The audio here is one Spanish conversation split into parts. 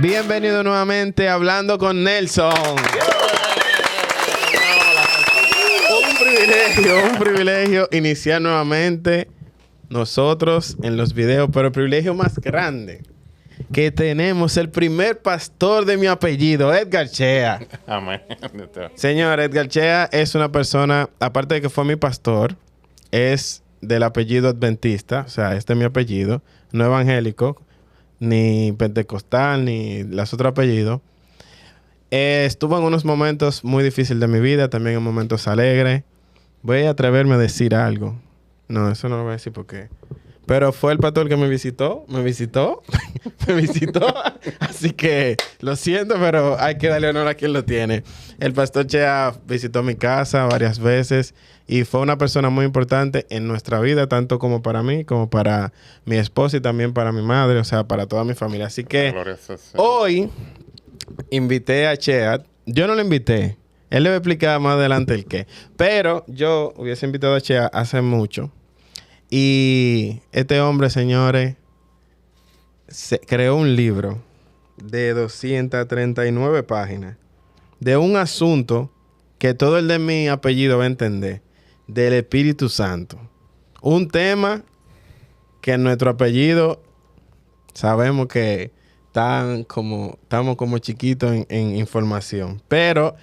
Bienvenido nuevamente a Hablando con Nelson. Un privilegio iniciar nuevamente nosotros en los videos, pero el privilegio más grande que tenemos el primer pastor de mi apellido, Edgar Chea. Amén. Señor, Edgar Chea es una persona, aparte de que fue mi pastor, es del apellido adventista, o sea, este es mi apellido, no evangélico, ni pentecostal, ni los otros apellidos. Estuvo en unos momentos muy difíciles de mi vida, también en momentos alegres. Voy a atreverme a decir algo. No, eso no lo voy a decir porque... Pero fue el pastor que me visitó. Así que lo siento, pero hay que darle honor a quien lo tiene. El pastor Chea visitó mi casa varias veces y fue una persona muy importante en nuestra vida, tanto como para mí, como para mi esposa y también para mi madre, o sea, para toda mi familia. Así que hoy invité a Chea. Yo no lo invité. Él le va a explicar más adelante el qué. Pero yo hubiese invitado a Chea hace mucho. Y este hombre, señores, creó un libro de 239 páginas de un asunto que todo el de mi apellido va a entender, del Espíritu Santo. Un tema que en nuestro apellido sabemos que estamos como chiquitos en información. Pero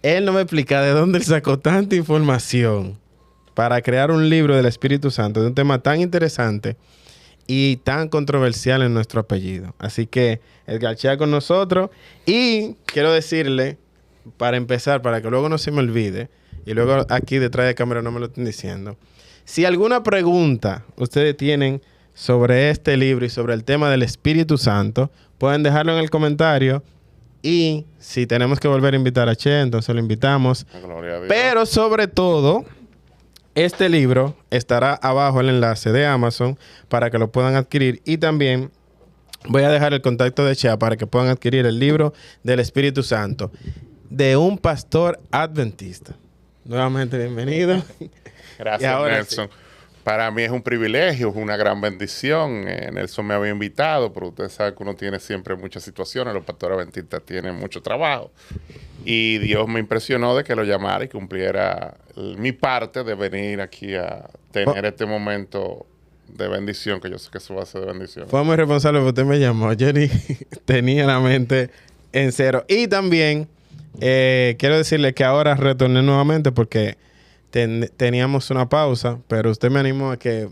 él no me explica de dónde él sacó tanta información para crear un libro del Espíritu Santo de un tema tan interesante y tan controversial en nuestro apellido. Así que Edgar Chea con nosotros. Y quiero decirle, para empezar, para que luego no se me olvide, y luego aquí detrás de cámara no me lo estén diciendo, si alguna pregunta ustedes tienen sobre este libro y sobre el tema del Espíritu Santo, pueden dejarlo en el comentario. Y si tenemos que volver a invitar a Chea, entonces lo invitamos. Gloria a Dios. Pero sobre todo, este libro estará abajo el enlace de Amazon para que lo puedan adquirir. Y también voy a dejar el contacto de Chea para que puedan adquirir el libro del Espíritu Santo de un pastor adventista. Nuevamente, bienvenido. Gracias, Nelson. Sí. Para mí es un privilegio, es una gran bendición. Nelson me había invitado, pero usted sabe que uno tiene siempre muchas situaciones. Los pastores adventistas tienen mucho trabajo. Y Dios me impresionó de que lo llamara y cumpliera mi parte de venir aquí a tener este momento de bendición, que yo sé que eso va a ser de bendición. Fue muy responsable porque usted me llamó. Yo ni tenía la mente en cero. Y también quiero decirle que ahora retorné nuevamente porque teníamos una pausa, pero usted me animó a que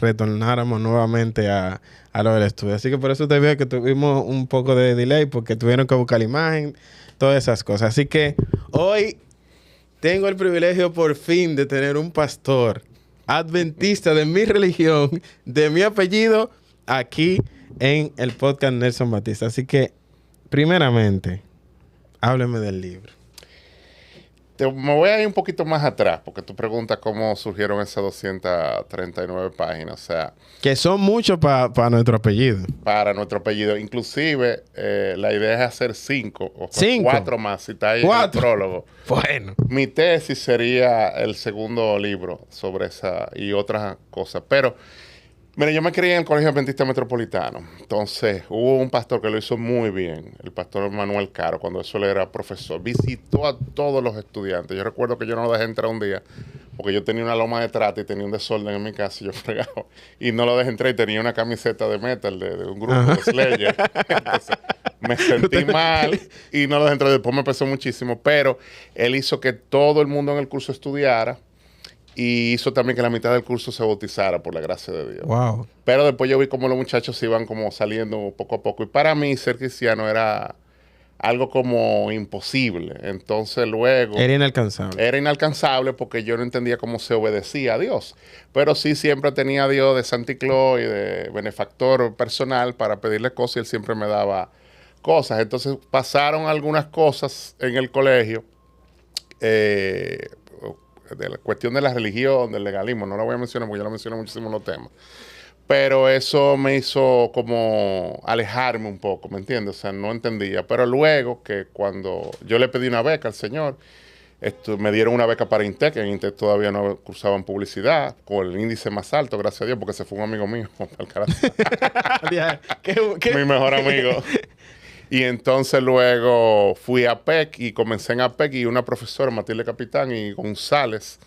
retornáramos nuevamente a lo del estudio. Así que por eso te veo que tuvimos un poco de delay porque tuvieron que buscar la imagen, todas esas cosas. Así que hoy tengo el privilegio por fin de tener un pastor adventista de mi religión, de mi apellido, aquí en el podcast Nelson Batista. Así que, primeramente, hábleme del libro. Me voy a ir un poquito más atrás, porque tú preguntas cómo surgieron esas 239 páginas. O sea, que son muchos para nuestro apellido. Para nuestro apellido. Inclusive, la idea es hacer 5 o 4 más, si está ahí en el prólogo. Bueno. Mi tesis sería el segundo libro sobre esa y otras cosas. Pero, mira, yo me crié en el Colegio Adventista Metropolitano. Entonces, hubo un pastor que lo hizo muy bien, el pastor Manuel Caro, cuando eso le era profesor. Visitó a todos los estudiantes. Yo recuerdo que yo no lo dejé entrar un día, porque yo tenía una loma de trata y tenía un desorden en mi casa y yo fregaba. Y no lo dejé entrar y tenía una camiseta de metal de un grupo de Slayer. Entonces, me sentí mal y no lo dejé entrar. Después me pesó muchísimo, pero él hizo que todo el mundo en el curso estudiara. Y hizo también que la mitad del curso se bautizara, por la gracia de Dios. Wow. Pero después yo vi cómo los muchachos iban como saliendo poco a poco. Y para mí ser cristiano era algo como imposible. Entonces luego... Era inalcanzable. Era inalcanzable porque yo no entendía cómo se obedecía a Dios. Pero sí siempre tenía a Dios de Santa Claus y de benefactor personal para pedirle cosas y Él siempre me daba cosas. Entonces pasaron algunas cosas en el colegio. De la cuestión de la religión, del legalismo, no la voy a mencionar porque yo la mencioné muchísimo en los temas. Pero eso me hizo como alejarme un poco, ¿me entiendes? O sea, no entendía. Pero luego que cuando yo le pedí una beca al Señor, me dieron una beca para Intec. En Intec todavía no cursaban publicidad, con el índice más alto, gracias a Dios, porque se fue un amigo mío. Mi mejor amigo. Y entonces luego fui a PEC y comencé en APEC y una profesora, Matilde Capitán y González,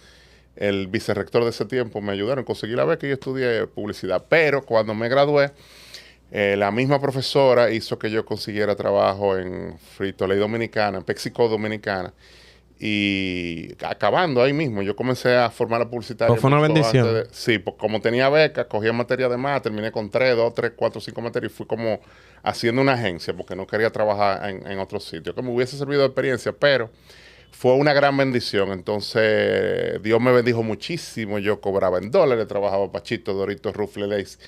el vicerrector de ese tiempo, me ayudaron a conseguir la beca y yo estudié publicidad. Pero cuando me gradué, la misma profesora hizo que yo consiguiera trabajo en Frito-Lay Dominicana, en PepsiCo Dominicana. Y acabando ahí mismo, yo comencé a formar la publicitaria. Pues fue una bendición. Sí, pues como tenía beca, cogía materia de más, terminé con 3, 2, 3, 4, 5 materias y fui como haciendo una agencia porque no quería trabajar en otro sitio, que me hubiese servido de experiencia, pero fue una gran bendición. Entonces, Dios me bendijo muchísimo. Yo cobraba en dólares, trabajaba para Chito, Doritos, Rufle Lays,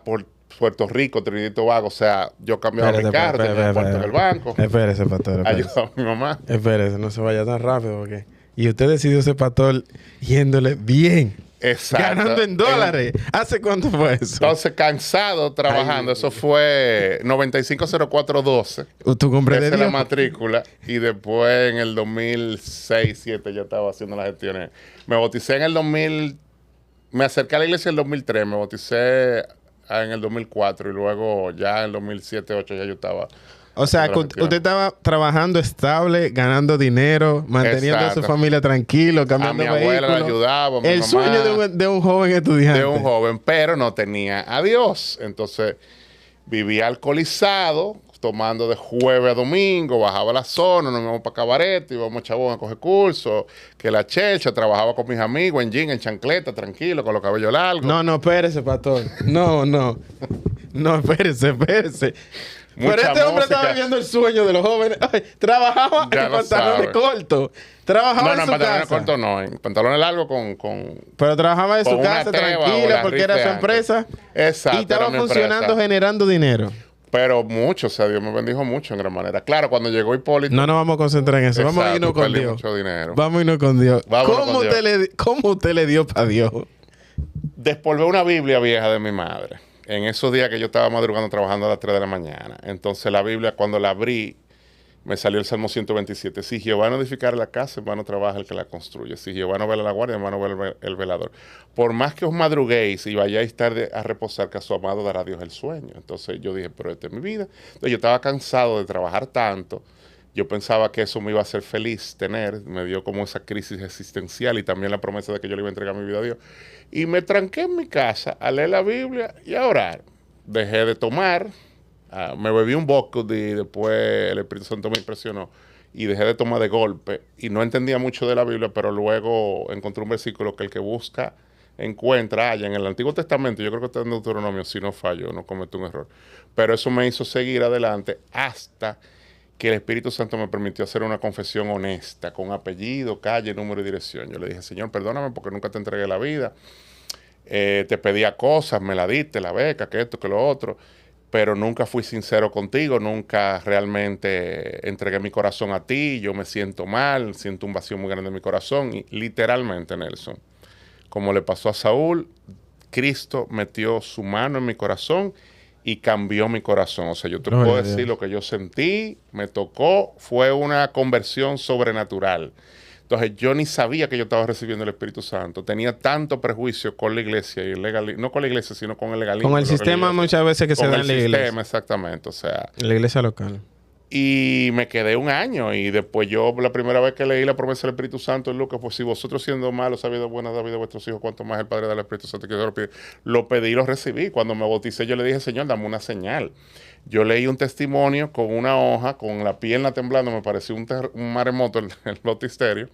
por Puerto Rico, Trinidad y Tobago. O sea, yo cambiaba mi carro, tenía puerto en el banco. Espérese, pastor. Ayudaba a mi mamá. Espérese, no se vaya tan rápido porque... Y usted decidió ser pastor yéndole bien. Exacto. Ganando en dólares. ¿Hace cuánto fue eso? Entonces, cansado trabajando. Eso fue 950412. ¿Tú compré Esa de es la Dios? matrícula. Y después, en el 2006-2007, ya estaba haciendo las gestiones. Me bauticé en el 2000... Me acerqué a la iglesia en el 2003. Me bauticé en el 2004. Y luego, ya en el 2007-2008, ya yo estaba... O sea, que usted estaba trabajando estable, ganando dinero, manteniendo a su Exacto. familia tranquilo, A cambiando mi abuela la vehículos. ayudaba, a mi El mamá, sueño de un joven estudiante. de un joven, pero no tenía a Dios. Entonces, vivía alcoholizado, tomando de jueves a domingo, bajaba a la zona, nos íbamos para Cabaret, íbamos a Chabón a coger cursos, que la chelcha, trabajaba con mis amigos en jean, en chancleta, tranquilo, con los cabellos largos. No, espérese, pastor. No. No, espérese. Mucha Pero este hombre música. estaba viviendo el sueño de los jóvenes. Ay, trabajaba Ya en lo pantalones sabe. cortos. Trabajaba No, en en su pantalones casa. cortos no, en pantalones largos con Pero trabajaba en con su una casa teba o tranquila la porque era su rifle empresa. antes. Exacto, Y estaba era mi funcionando, empresa. generando dinero. Pero mucho, o sea, Dios me bendijo mucho en gran manera. Claro, cuando llegó Hipólito... No nos vamos a concentrar en eso. Vamos a Exacto, irnos con perdí Dios. mucho dinero. Vamos a irnos con Dios. Vámonos con Dios. ¿Cómo usted le dio para Dios? Despolvé una Biblia vieja de mi madre. En esos días que yo estaba madrugando trabajando a las 3 de la mañana. Entonces la Biblia, cuando la abrí, me salió el Salmo 127. Si Jehová no edificara la casa, en vano trabaja el que la construye. Si Jehová no vela la guardia, en vano vela el velador. Por más que os madruguéis y vayáis tarde a reposar, que a su amado dará Dios el sueño. Entonces yo dije, pero esta es mi vida. Entonces yo estaba cansado de trabajar tanto. Yo pensaba que eso me iba a hacer feliz tener. Me dio como esa crisis existencial y también la promesa de que yo le iba a entregar mi vida a Dios. Y me tranqué en mi casa a leer la Biblia y a orar. Dejé de tomar. Me bebí un vodka y después el Espíritu Santo me impresionó. Y dejé de tomar de golpe. Y no entendía mucho de la Biblia, pero luego encontré un versículo que el que busca, encuentra, halla. En el Antiguo Testamento, yo creo que está en Deuteronomio, si no fallo, no cometo un error. Pero eso me hizo seguir adelante hasta que el Espíritu Santo me permitió hacer una confesión honesta, con apellido, calle, número y dirección. Yo le dije, Señor, perdóname porque nunca te entregué la vida. Te pedía cosas, me la diste, la beca, que esto, que lo otro, pero nunca fui sincero contigo, nunca realmente entregué mi corazón a ti. Yo me siento mal, siento un vacío muy grande en mi corazón. Y literalmente, Nelson, como le pasó a Saúl, Cristo metió su mano en mi corazón y cambió mi corazón. O sea, yo te puedo decir lo que yo sentí, me tocó, fue una conversión sobrenatural. Entonces, yo ni sabía que yo estaba recibiendo el Espíritu Santo. Tenía tanto prejuicio con la iglesia y el legalismo, no con la iglesia, sino con el legalismo. Con el sistema muchas veces que se da en la iglesia. Con el sistema, exactamente. O sea, la iglesia local. y me quedé un año y después yo, la primera vez que leí la promesa del Espíritu Santo en Lucas, pues si vosotros siendo malos sabiendo buenas da vida a vuestros hijos, cuanto más el Padre da al Espíritu Santo que yo lo pedí y lo recibí. Cuando me bauticé yo le dije, Señor, dame una señal. Yo leí un testimonio con una hoja, con la pierna temblando, me pareció un maremoto el bautisterio.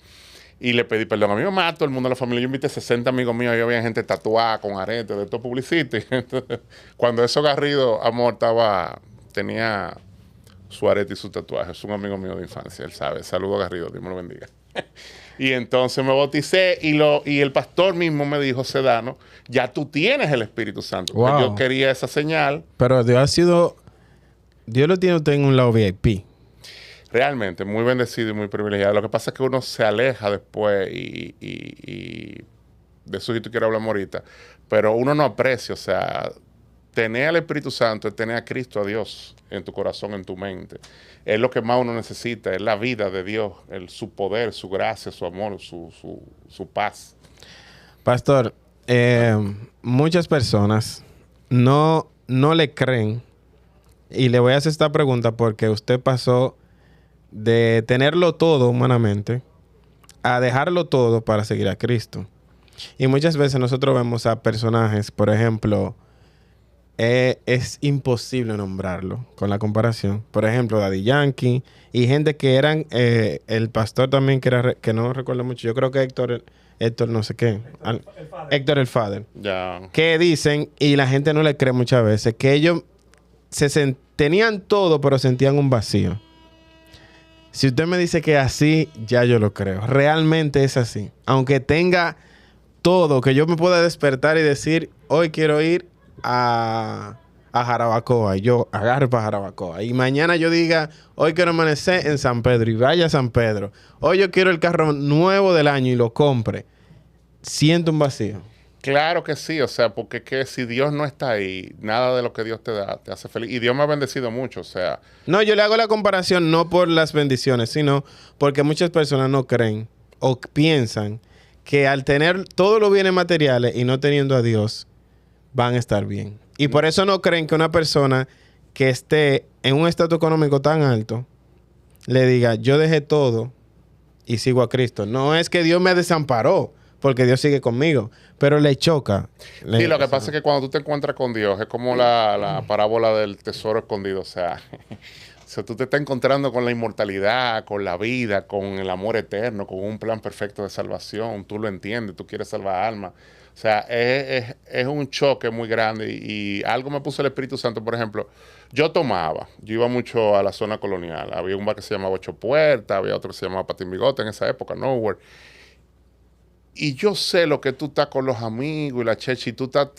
Y le pedí perdón a mi mamá, a todo el mundo de la familia. Yo invité 60 amigos míos y había gente tatuada con aretes de todo publicity. Cuando eso Garrido, amor, tenía su arete y su tatuaje. Es un amigo mío de infancia, él sabe. Saludo a Garrido, Dios me lo bendiga. Y entonces me bauticé y el pastor mismo me dijo, Sedano, ya tú tienes el Espíritu Santo. Wow. Yo quería esa señal. Pero Dios lo tiene usted en un lado VIP. Realmente, muy bendecido y muy privilegiado. Lo que pasa es que uno se aleja después y de eso sí tú quieres hablar ahorita, pero uno no aprecia, o sea, tener al Espíritu Santo es tener a Cristo, a Dios, en tu corazón, en tu mente. Es lo que más uno necesita, es la vida de Dios, su poder, su gracia, su amor, su paz. Pastor, muchas personas no le creen Y le voy a hacer esta pregunta porque usted pasó de tenerlo todo humanamente a dejarlo todo para seguir a Cristo. Y muchas veces nosotros vemos a personajes, por ejemplo, es imposible nombrarlo con la comparación. Por ejemplo, Daddy Yankee y gente que eran, el pastor también que no recuerdo mucho, yo creo que Héctor no sé qué. Héctor el Father. Ya. Que dicen, y la gente no le cree muchas veces, que ellos tenían todo, pero sentían un vacío. Si usted me dice que es así, ya yo lo creo. Realmente es así. Aunque tenga todo, que yo me pueda despertar y decir, hoy quiero ir a Jarabacoa. Y yo agarro para Jarabacoa. Y mañana yo diga, hoy quiero amanecer en San Pedro y vaya a San Pedro. Hoy yo quiero el carro nuevo del año y lo compre. Siento un vacío. Claro que sí, o sea, porque es que si Dios no está ahí, nada de lo que Dios te da te hace feliz. Y Dios me ha bendecido mucho, o sea. No, yo le hago la comparación no por las bendiciones, sino porque muchas personas no creen o piensan que al tener todos los bienes materiales y no teniendo a Dios, van a estar bien. Y por eso no creen que una persona que esté en un estatus económico tan alto le diga, yo dejé todo y sigo a Cristo. No es que Dios me desamparó, porque Dios sigue conmigo, pero le choca. Sí, lo que pasa es que cuando tú te encuentras con Dios, es como la parábola del tesoro escondido, o sea, tú te estás encontrando con la inmortalidad, con la vida, con el amor eterno, con un plan perfecto de salvación, tú lo entiendes, tú quieres salvar almas. O sea, es un choque muy grande y algo me puso el Espíritu Santo, por ejemplo, yo iba mucho a la zona colonial, había un bar que se llamaba Ocho Puertas, había otro que se llamaba Patín Bigote en esa época, Nowhere. Y yo sé lo que tú estás con los amigos y la checha y tú estás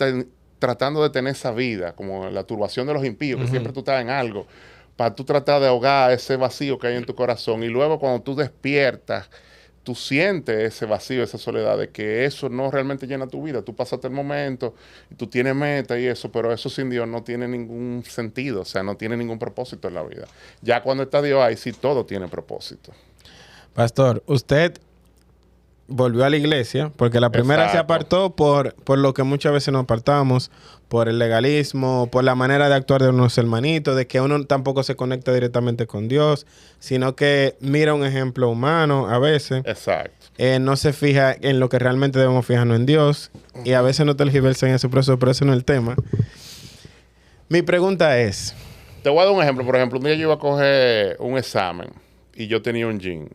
tratando de tener esa vida, como la turbación de los impíos, que siempre tú estás en algo, para tú tratar de ahogar ese vacío que hay en tu corazón. Y luego cuando tú despiertas, tú sientes ese vacío, esa soledad, de que eso no realmente llena tu vida. Tú pasaste el momento, y tú tienes meta y eso, pero eso sin Dios no tiene ningún sentido, o sea, no tiene ningún propósito en la vida. Ya cuando está Dios ahí, sí todo tiene propósito. Pastor, usted volvió a la iglesia, porque la primera se apartó por lo que muchas veces nos apartamos, por el legalismo, por la manera de actuar de unos hermanitos, de que uno tampoco se conecta directamente con Dios, sino que mira un ejemplo humano a veces. Exacto. No se fija en lo que realmente debemos fijarnos en Dios, y a veces no tergiversa en ese proceso, pero ese no es el tema. Mi pregunta es... Te voy a dar un ejemplo. Por ejemplo, un día yo iba a coger un examen y yo tenía un jean.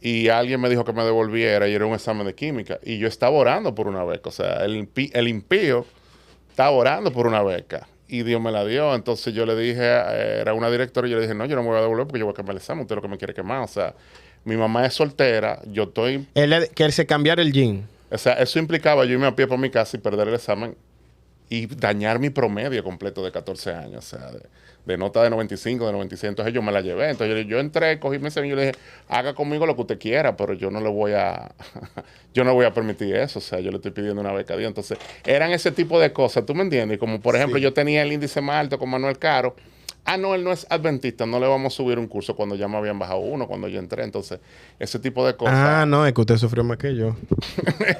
Y alguien me dijo que me devolviera y era un examen de química. Y yo estaba orando por una beca. O sea, el impío estaba orando por una beca. Y Dios me la dio. Entonces yo le dije, era una directora, y yo le dije, no, yo no me voy a devolver porque yo voy a cambiar el examen. Usted es lo que me quiere quemar. O sea, mi mamá es soltera, yo estoy... que él se cambiara el jean. O sea, eso implicaba yo irme a pie por mi casa y perder el examen y dañar mi promedio completo de 14 años. O sea, de nota de 95, de 96. Entonces yo me la llevé. Entonces yo entré, cogí mi examen y yo le dije, haga conmigo lo que usted quiera, pero yo no le voy a yo no voy a permitir eso. O sea, yo le estoy pidiendo una beca a Dios. Entonces, eran ese tipo de cosas, ¿tú me entiendes? Como por ejemplo, yo tenía el índice más alto con Manuel Caro. Ah, no, él no es adventista, no le vamos a subir un curso cuando ya me habían bajado uno, cuando yo entré. Entonces, ese tipo de cosas. Ah, no, es que usted sufrió más que yo.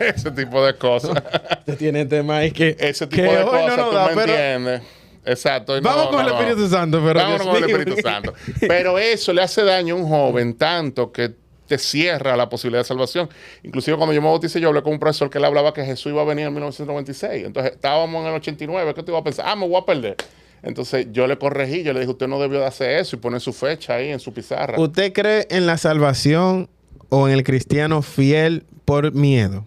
Ese tipo de cosas. Usted tiene tema y que... Ese tipo de cosas, tú me entiendes. Exacto. Vamos con el Espíritu Santo, pero... Vamos con el Espíritu Santo. Pero eso le hace daño a un joven tanto que te cierra la posibilidad de salvación. Inclusive cuando yo me bauticé, yo hablé con un profesor que le hablaba que Jesús iba a venir en 1996. Entonces, estábamos en el 89. ¿Qué te iba a pensar? Ah, me voy a perder. Entonces yo le corregí, yo le dije, usted no debió de hacer eso y poner su fecha ahí en su pizarra. ¿Usted cree en la salvación o en el cristiano fiel por miedo?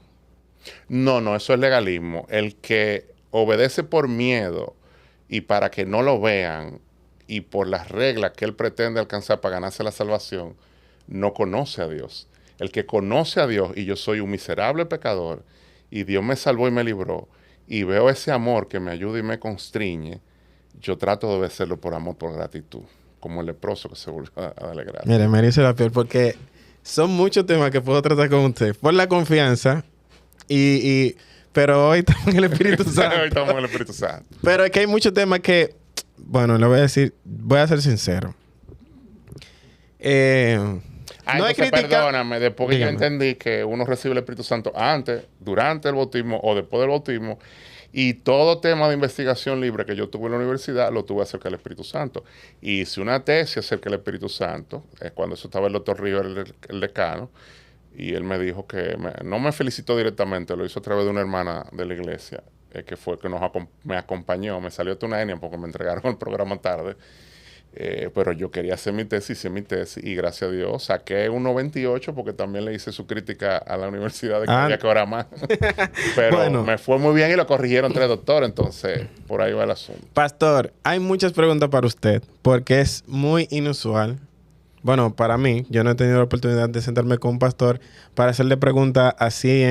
No, eso es legalismo. El que obedece por miedo y para que no lo vean y por las reglas que él pretende alcanzar para ganarse la salvación, no conoce a Dios. El que conoce a Dios y yo soy un miserable pecador y Dios me salvó y me libró y veo ese amor que me ayuda y me constriñe, yo trato de obedecerlo por amor, por gratitud, como el leproso que se volvió a darle gracias. Mire, me dice la piel porque son muchos temas que puedo tratar con usted. Por la confianza pero hoy estamos en el Espíritu Santo. Hoy estamos en el Espíritu Santo. Pero es que hay muchos temas que, bueno, le voy a decir, voy a ser sincero. No he criticado. Perdóname, después que yo Dígame. entendí que uno recibe el Espíritu Santo antes, durante el bautismo o después del bautismo, y todo tema de investigación libre que yo tuve en la universidad lo tuve acerca del Espíritu Santo. Y hice una tesis acerca del Espíritu Santo, cuando eso estaba el doctor Río, el decano, y él me dijo que no me felicitó directamente, lo hizo a través de una hermana de la iglesia, que fue que me acompañó, me salió hasta una etnia porque me entregaron el programa tarde. Pero yo quería hacer mi tesis, hice mi tesis y gracias a Dios saqué un 98 porque también le hice su crítica a la universidad de que había que orar más. Pero Bueno. me fue muy bien y lo corrigieron 3 doctores, entonces por ahí va el asunto. Pastor, hay muchas preguntas para usted porque es muy inusual. Bueno, para mí, yo no he tenido la oportunidad de sentarme con un pastor para hacerle preguntas así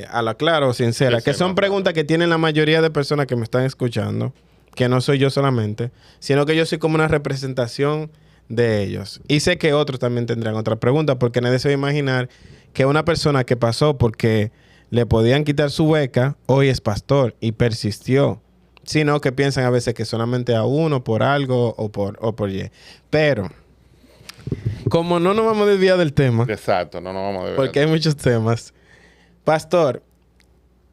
a la clara o sincera, Sí, que sí, son no, preguntas que tienen la mayoría de personas que me están escuchando, que no soy yo solamente, sino que yo soy como una representación de ellos. Y sé que otros también tendrán otras preguntas, porque nadie se va a imaginar que una persona que pasó porque le podían quitar su beca, hoy es pastor y persistió. Sino que piensan a veces que solamente a uno por algo o por Y. Pero, como no nos vamos a desviar del tema, Exacto, no nos vamos a ver. porque hay muchos temas. Pastor,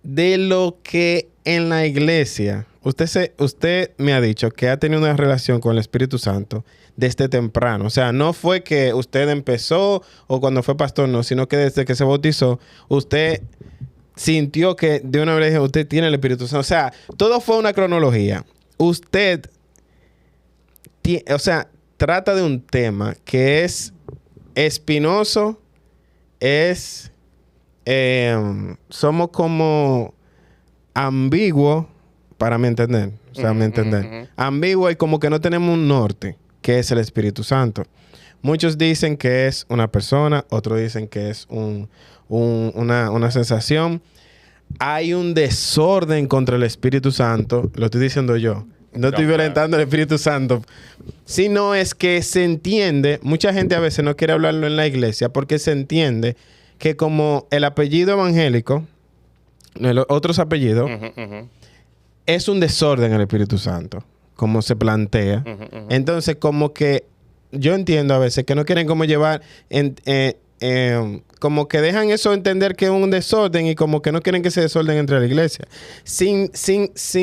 de lo que en la iglesia, usted me ha dicho que ha tenido una relación con el Espíritu Santo desde temprano. O sea, no fue que usted empezó o cuando fue pastor, no, sino que desde que se bautizó, usted sintió que de una vez usted tiene el Espíritu Santo. O sea, todo fue una cronología. Usted, trata de un tema que es espinoso, somos como ambiguo para mi entender. O sea, mi entender. Ambiguo y como que no tenemos un norte, que es el Espíritu Santo. Muchos dicen que es una persona, otros dicen que es una sensación. Hay un desorden contra el Espíritu Santo. Lo estoy diciendo yo. No estoy violentando el Espíritu Santo. Sino es que se entiende, mucha gente a veces no quiere hablarlo en la iglesia porque se entiende que como el apellido evangélico, los otros apellidos, es un desorden el Espíritu Santo, como se plantea. Entonces, como que yo entiendo a veces que no quieren como llevar, como que dejan eso entender que es un desorden y como que no quieren que se desorden entre la iglesia. Sin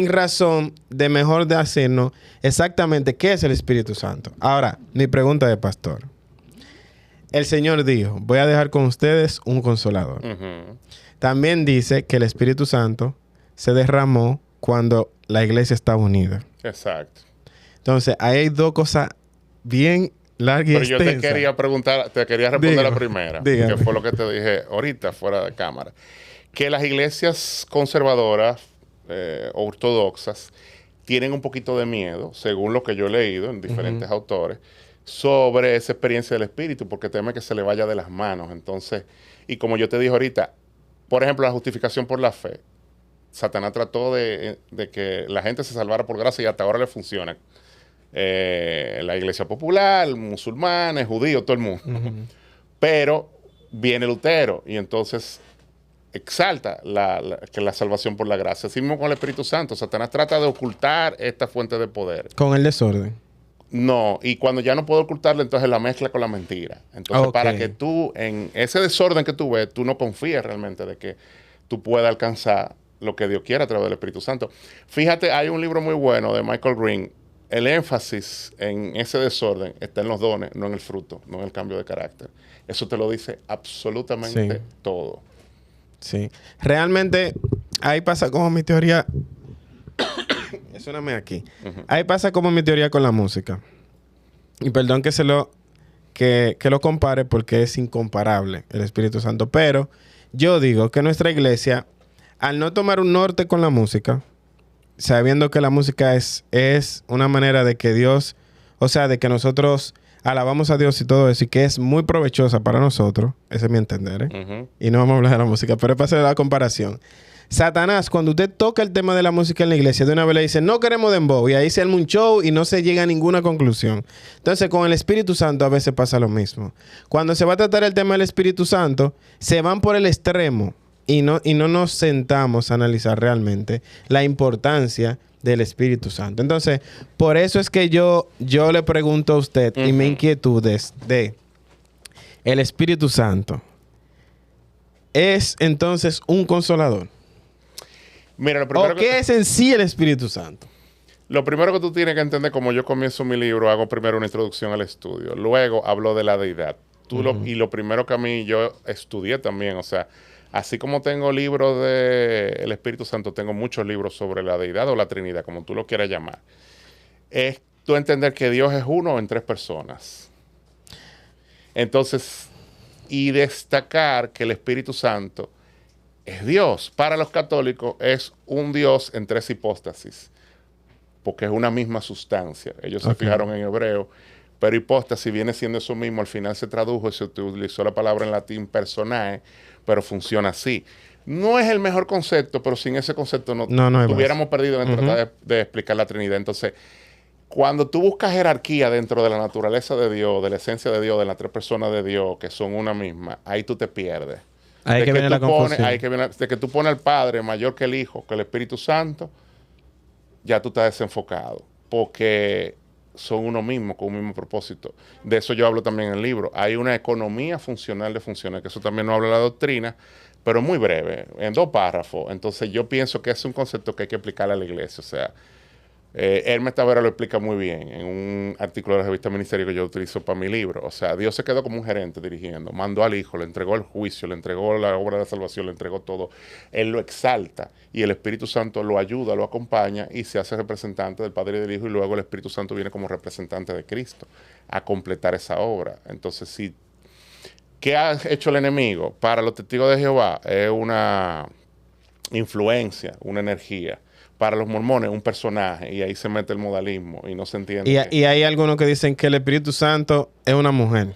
razón de mejor de hacernos exactamente qué es el Espíritu Santo. Ahora, mi pregunta de pastor. El Señor dijo, voy a dejar con ustedes un consolador. También dice que el Espíritu Santo se derramó cuando la iglesia estaba unida. Exacto. Entonces, ahí hay dos cosas bien largas y Pero yo extensas. te quería preguntar, te quería responder Dígame, la primera, dígame. que fue lo que te dije ahorita fuera de cámara. Que las iglesias conservadoras, ortodoxas, tienen un poquito de miedo, según lo que yo he leído en diferentes autores, sobre esa experiencia del Espíritu, porque teme que se le vaya de las manos. Entonces, y como yo te dije ahorita, por ejemplo, la justificación por la fe. Satanás trató de que la gente se salvara por gracia y hasta ahora le funciona. La iglesia popular, musulmanes, judíos, todo el mundo. Pero viene Lutero y entonces exalta que la salvación por la gracia. Así mismo con el Espíritu Santo. Satanás trata de ocultar esta fuente de poder. Con el desorden. No, y cuando ya no puedo ocultarlo, entonces la mezcla con la mentira. Entonces, para que tú, en ese desorden que tú ves, tú no confíes realmente de que tú puedas alcanzar lo que Dios quiere a través del Espíritu Santo. Fíjate, hay un libro muy bueno de Michael Green. El énfasis en ese desorden está en los dones, no en el fruto, no en el cambio de carácter. Eso te lo dice absolutamente todo. Sí. Realmente, ahí pasa como mi teoría... Suéname aquí. Ahí pasa como mi teoría con la música. Y perdón que que lo compare porque es incomparable el Espíritu Santo. Pero yo digo que nuestra iglesia, al no tomar un norte con la música, sabiendo que la música es una manera de que Dios, o sea, de que nosotros alabamos a Dios y todo eso, y que es muy provechosa para nosotros, ese es mi entender, y no vamos a hablar de la música, pero es para hacer la comparación. Satanás, cuando usted toca el tema de la música en la iglesia, de una vez le dice, no queremos dembow, y ahí se arma un show y no se llega a ninguna conclusión. Entonces, con el Espíritu Santo a veces pasa lo mismo. Cuando se va a tratar el tema del Espíritu Santo, se van por el extremo y no nos sentamos a analizar realmente la importancia del Espíritu Santo. Entonces, por eso es que yo le pregunto a usted y mi inquietud es de el Espíritu Santo es entonces un consolador. Mira, lo primero ¿O qué es en sí el Espíritu Santo? Lo primero que tú tienes que entender, como yo comienzo mi libro, hago primero una introducción al estudio. Luego hablo de la deidad. Y lo primero que a mí yo estudié también, o sea, así como tengo libros del Espíritu Santo, tengo muchos libros sobre la deidad o la Trinidad, como tú lo quieras llamar. Es tú entender que Dios es uno en tres personas. Entonces, y destacar que el Espíritu Santo es Dios. Para los católicos es un Dios en tres hipóstasis, porque es una misma sustancia. Ellos se fijaron en hebreo, pero hipóstasis viene siendo eso mismo. Al final se tradujo y se utilizó la palabra en latín personae, pero funciona así. No es el mejor concepto, pero sin ese concepto no hubiéramos perdido en tratar de explicar la Trinidad. Entonces, cuando tú buscas jerarquía dentro de la naturaleza de Dios, de la esencia de Dios, de las tres personas de Dios, que son una misma, ahí tú te pierdes. Ahí que viene la confusión. De que tú pones al Padre mayor que el Hijo, que el Espíritu Santo, ya tú estás desenfocado. Porque son uno mismo, con un mismo propósito. De eso yo hablo también en el libro. Hay una economía funcional de funciones, que eso también no habla la doctrina, pero muy breve, en 2 párrafos. Entonces yo pienso que es un concepto que hay que aplicarle a la iglesia. O sea, Hermes Tavera lo explica muy bien en un artículo de la revista Ministerio que yo utilizo para mi libro. O sea, Dios se quedó como un gerente dirigiendo, mandó al Hijo, le entregó el juicio, le entregó la obra de la salvación, le entregó todo. Él lo exalta y el Espíritu Santo lo ayuda, lo acompaña y se hace representante del Padre y del Hijo, y luego el Espíritu Santo viene como representante de Cristo a completar esa obra. Entonces, sí, ¿qué ha hecho el enemigo? Para los testigos de Jehová es una influencia, una energía. Para los mormones, un personaje, y ahí se mete el modalismo y no se entiende. Y hay algunos que dicen que el Espíritu Santo es una mujer.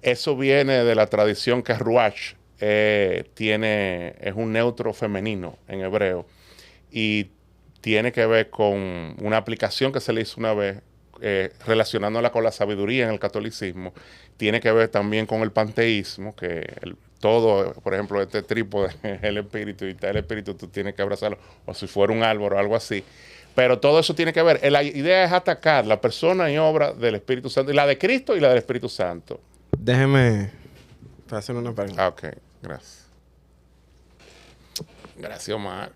Eso viene de la tradición que Ruach es un neutro femenino en hebreo, y tiene que ver con una aplicación que se le hizo una vez, relacionándola con la sabiduría en el catolicismo. Tiene que ver también con el panteísmo, que todo, por ejemplo, este trípode es el espíritu, y está el espíritu, tú tienes que abrazarlo, o si fuera un árbol o algo así. Pero todo eso tiene que ver. La idea es atacar la persona y obra del Espíritu Santo, y la de Cristo y la del Espíritu Santo. Déjeme hacer una pregunta. Ok, gracias. Gracias, Omar.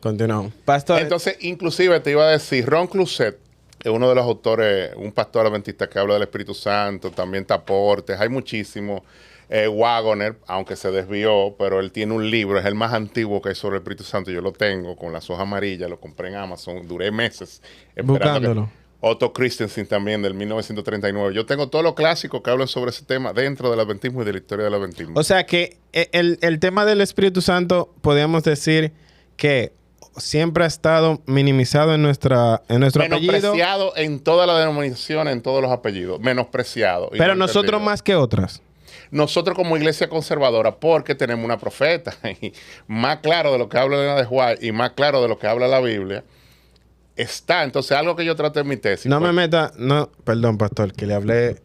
Continuamos. Pastor. Entonces, inclusive te iba a decir, Ron Cluzet es uno de los autores, un pastor adventista que habla del Espíritu Santo, también Taportes, hay muchísimos. Wagoner, aunque se desvió, pero él tiene un libro, es el más antiguo que hay sobre el Espíritu Santo. Yo lo tengo con las hojas amarillas, lo compré en Amazon, duré meses buscándolo. Otto Christensen también, del 1939. Yo tengo todos los clásicos que hablan sobre ese tema dentro del adventismo y de la historia del adventismo. O sea que el tema del Espíritu Santo, podríamos decir que siempre ha estado minimizado en nuestro apellido. Menospreciado en todas las denominaciones, en todos los apellidos. Menospreciado. Pero nosotros más que otras. Nosotros como iglesia conservadora, porque tenemos una profeta, y más claro de lo que habla Elena de White y más claro de lo que habla la Biblia, está. Entonces, algo que yo traté en mi tesis. No me meta, no, perdón, pastor, que le hablé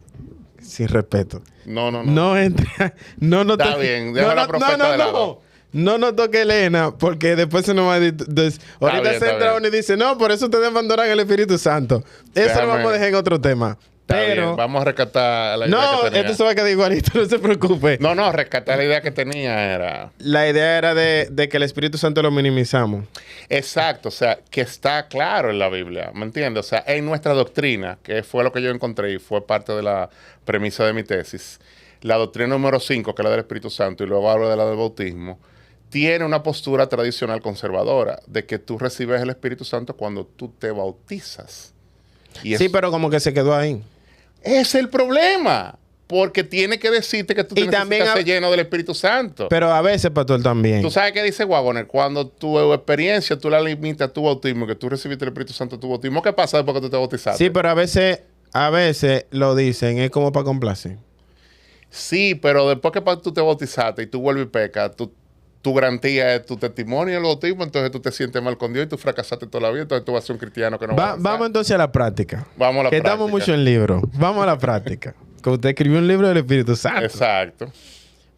sin respeto. No. No entra, no Está bien, deja la profeta de lado. No nos toque Elena, porque después se nos va a decir. Ahorita se entra uno y dice, no, por eso ustedes abandonan el Espíritu Santo. Eso lo vamos a dejar en otro tema. Pero bien, vamos a rescatar la idea que tenía. Esto se va a quedar igualito, no se preocupe. No, rescatar la idea que tenía era... La idea era de que el Espíritu Santo lo minimizamos. Exacto, o sea, que está claro en la Biblia, ¿me entiendes? O sea, en nuestra doctrina, que fue lo que yo encontré y fue parte de la premisa de mi tesis, la doctrina número 5, que es la del Espíritu Santo, y luego hablo de la del bautismo, tiene una postura tradicional conservadora de que tú recibes el Espíritu Santo cuando tú te bautizas. Sí, pero como que se quedó ahí. Es el problema, porque tiene que decirte que tú necesitas ser lleno del Espíritu Santo. Pero a veces, pastor, también. ¿Tú sabes qué dice Wagoner? Cuando tu experiencia tú la limitas a tu bautismo, que tú recibiste el Espíritu Santo a tu bautismo, ¿qué pasa después que tú te bautizaste? Sí, pero a veces lo dicen, es como para complacer. Sí, pero después que tú te bautizaste y tú vuelves y pecas, tu garantía es tu testimonio en el bautismo, entonces tú te sientes mal con Dios y tú fracasaste toda la vida, entonces tú vas a ser un cristiano que no va a avanzar. Vamos entonces a la práctica. Vamos a la práctica. Que estamos mucho en libro. Vamos a la práctica. Que usted escribió un libro del Espíritu Santo. Exacto.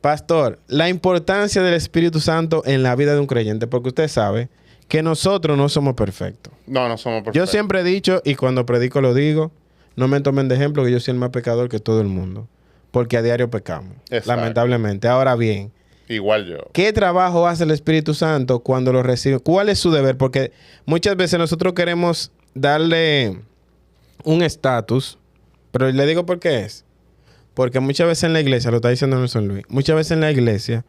Pastor, la importancia del Espíritu Santo en la vida de un creyente, porque usted sabe que nosotros no somos perfectos. No somos perfectos. Yo siempre he dicho, y cuando predico lo digo, no me tomen de ejemplo que yo soy el más pecador que todo el mundo. Porque a diario pecamos. Exacto. Lamentablemente. Ahora bien, igual yo. ¿qué trabajo hace el Espíritu Santo cuando lo recibe? ¿Cuál es su deber? Porque muchas veces nosotros queremos darle un estatus, pero le digo por qué es. Porque muchas veces en la iglesia, lo está diciendo Nelson Luis, muchas veces en la iglesia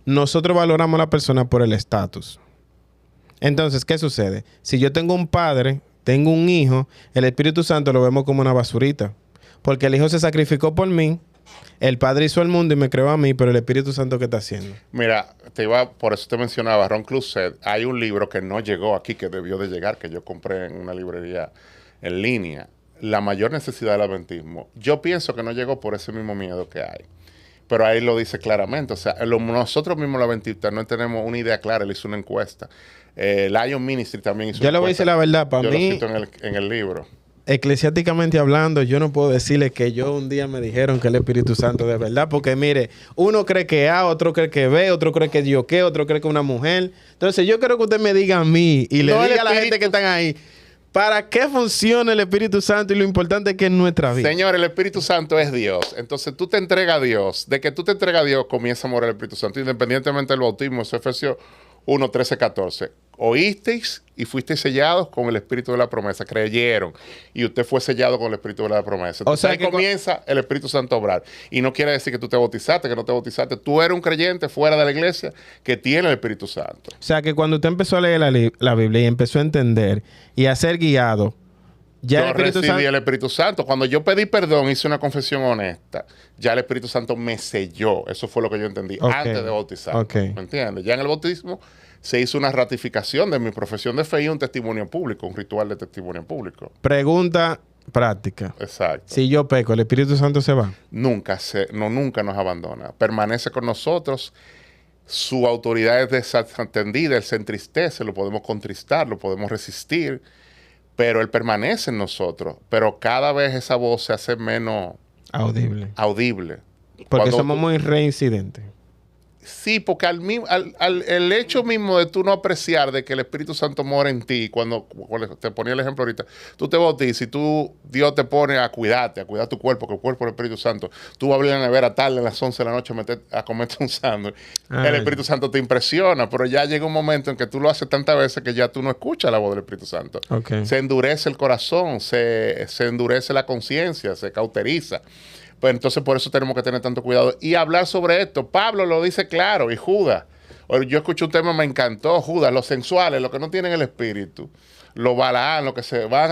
nosotros valoramos a la persona por el estatus. Entonces, ¿qué sucede? Si yo tengo un padre, tengo un hijo, el Espíritu Santo lo vemos como una basurita. Porque el hijo se sacrificó por mí, el padre hizo el mundo y me creó a mí, pero el Espíritu Santo, ¿qué está haciendo? Mira, por eso te mencionaba, Ron Cluzet, hay un libro que no llegó aquí, que debió de llegar, que yo compré en una librería en línea, La mayor necesidad del adventismo. Yo pienso que no llegó por ese mismo miedo que hay. Pero ahí lo dice claramente. O sea, nosotros mismos los adventistas no tenemos una idea clara. Él hizo una encuesta. Lion Ministry también hizo Yo una le voy a decir la verdad, para yo mí, lo cito en el libro. eclesiásticamente hablando, yo no puedo decirle que yo un día me dijeron que el Espíritu Santo de verdad, porque mire, uno cree que A, otro cree que B, otro cree que yo qué, otro cree que una mujer. Entonces yo creo que usted me diga a mí y le diga a la gente que están ahí, ¿para qué funciona el Espíritu Santo y lo importante que es nuestra vida? Señor, el Espíritu Santo es Dios. Entonces tú te entregas a Dios. De que tú te entregas a Dios, comienza a morir el Espíritu Santo, independientemente del bautismo. Eso es Efesios 1, 13, 14. Oísteis y fuisteis sellados con el Espíritu de la promesa. Creyeron. Y usted fue sellado con el Espíritu de la promesa. Entonces, O sea ahí que comienza el Espíritu Santo a obrar. Y no quiere decir que tú te bautizaste, que no te bautizaste. Tú eres un creyente fuera de la iglesia que tiene el Espíritu Santo. O sea que cuando usted empezó a leer la Biblia y empezó a entender y a ser guiado, ya Yo el Espíritu recibí Santo... el Espíritu Santo. Cuando yo pedí perdón, hice una confesión honesta. Ya el Espíritu Santo me selló. Eso fue lo que yo entendí antes de bautizar. ¿Me entiendes? Ya en el bautismo se hizo una ratificación de mi profesión de fe y un testimonio público, un ritual de testimonio público. Pregunta práctica. Exacto. Si yo peco, ¿el Espíritu Santo se va? Nunca nos abandona. Permanece con nosotros. Su autoridad es desatendida, él se entristece, lo podemos contristar, lo podemos resistir, pero él permanece en nosotros. Pero cada vez esa voz se hace menos audible. Porque somos muy reincidentes. Sí, porque el hecho mismo de tú no apreciar de que el Espíritu Santo mora en ti, cuando te ponía el ejemplo ahorita, tú te bautizas y Dios te pone a cuidar tu cuerpo, que el cuerpo del Espíritu Santo. Tú vas a abrir la nevera tarde, a las 11 de la noche, a comerte un sándwich. El Espíritu Santo te impresiona, pero ya llega un momento en que tú lo haces tantas veces que ya tú no escuchas la voz del Espíritu Santo. Se endurece el corazón, se endurece la conciencia, se cauteriza. Pues entonces por eso tenemos que tener tanto cuidado y hablar sobre esto. Pablo lo dice claro y Judas. Yo escuché un tema, me encantó, Judas, los sensuales, los que no tienen el espíritu, los Balaán, los que se van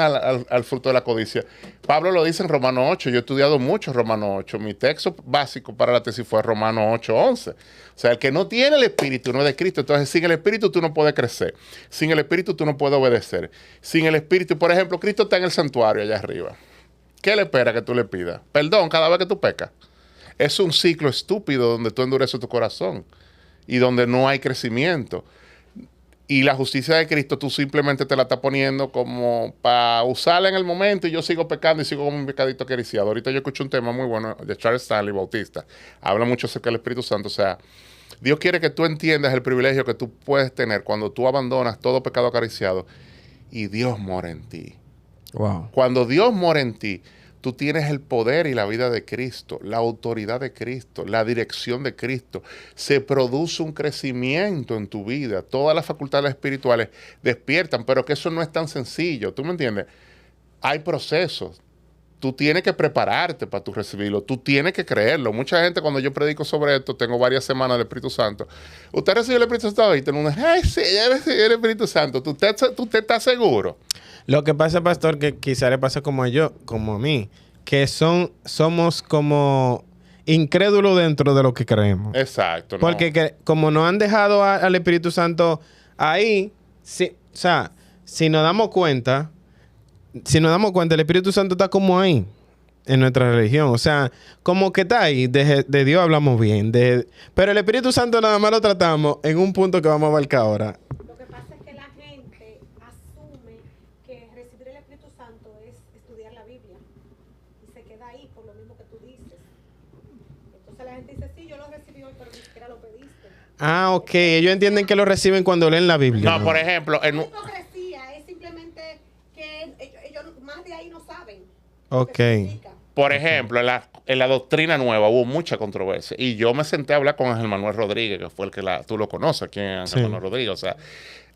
al fruto de la codicia. Pablo lo dice en Romanos 8, yo he estudiado mucho Romanos 8. Mi texto básico para la tesis fue Romanos 8, 11. O sea, el que no tiene el espíritu no es de Cristo. Entonces, sin el espíritu tú no puedes crecer. Sin el espíritu tú no puedes obedecer. Sin el espíritu, por ejemplo, Cristo está en el santuario allá arriba. ¿Qué le espera que tú le pidas? Perdón cada vez que tú pecas. Es un ciclo estúpido donde tú endureces tu corazón y donde no hay crecimiento. Y la justicia de Cristo tú simplemente te la estás poniendo como para usarla en el momento y yo sigo pecando y sigo como un pecadito acariciado. Ahorita yo escucho un tema muy bueno de Charles Stanley, Bautista. Habla mucho acerca del Espíritu Santo. O sea, Dios quiere que tú entiendas el privilegio que tú puedes tener cuando tú abandonas todo pecado acariciado y Dios mora en ti. Wow. Cuando Dios mora en ti, tú tienes el poder y la vida de Cristo, la autoridad de Cristo, la dirección de Cristo. Se produce un crecimiento en tu vida. Todas las facultades espirituales despiertan, pero que eso no es tan sencillo. ¿Tú me entiendes? Hay procesos. Tú tienes que prepararte para tú recibirlo. Tú tienes que creerlo. Mucha gente, cuando yo predico sobre esto, tengo varias semanas del Espíritu Santo. ¿Usted recibió el Espíritu Santo hoy? Ay, sí, ya recibí el Espíritu Santo. ¿Tú estás seguro? Lo que pasa, pastor, que quizá le pasa como a mí, que somos como incrédulos dentro de lo que creemos. Exacto. No. Porque como nos han dejado al Espíritu Santo ahí, o sea, si nos damos cuenta, el Espíritu Santo está como ahí en nuestra religión. O sea, como que está ahí. De Dios hablamos bien. Pero el Espíritu Santo nada más lo tratamos en un punto que vamos a abarcar ahora. Lo que pasa es que la gente asume que recibir el Espíritu Santo es estudiar la Biblia. Y se queda ahí por lo mismo que tú dices. Entonces la gente dice, sí, yo lo recibí hoy, pero ni siquiera lo pediste. Ah, ok. Ellos entienden que lo reciben cuando leen la Biblia. No, por ejemplo, La hipocresía es simplemente que ellos más de ahí no saben. lo Ok. que significa. Por ejemplo, en la doctrina nueva hubo mucha controversia. Y yo me senté a hablar con Ángel Manuel Rodríguez, que fue el que tú lo conoces, ¿quién es Ángel Sí. Manuel Rodríguez? O sea,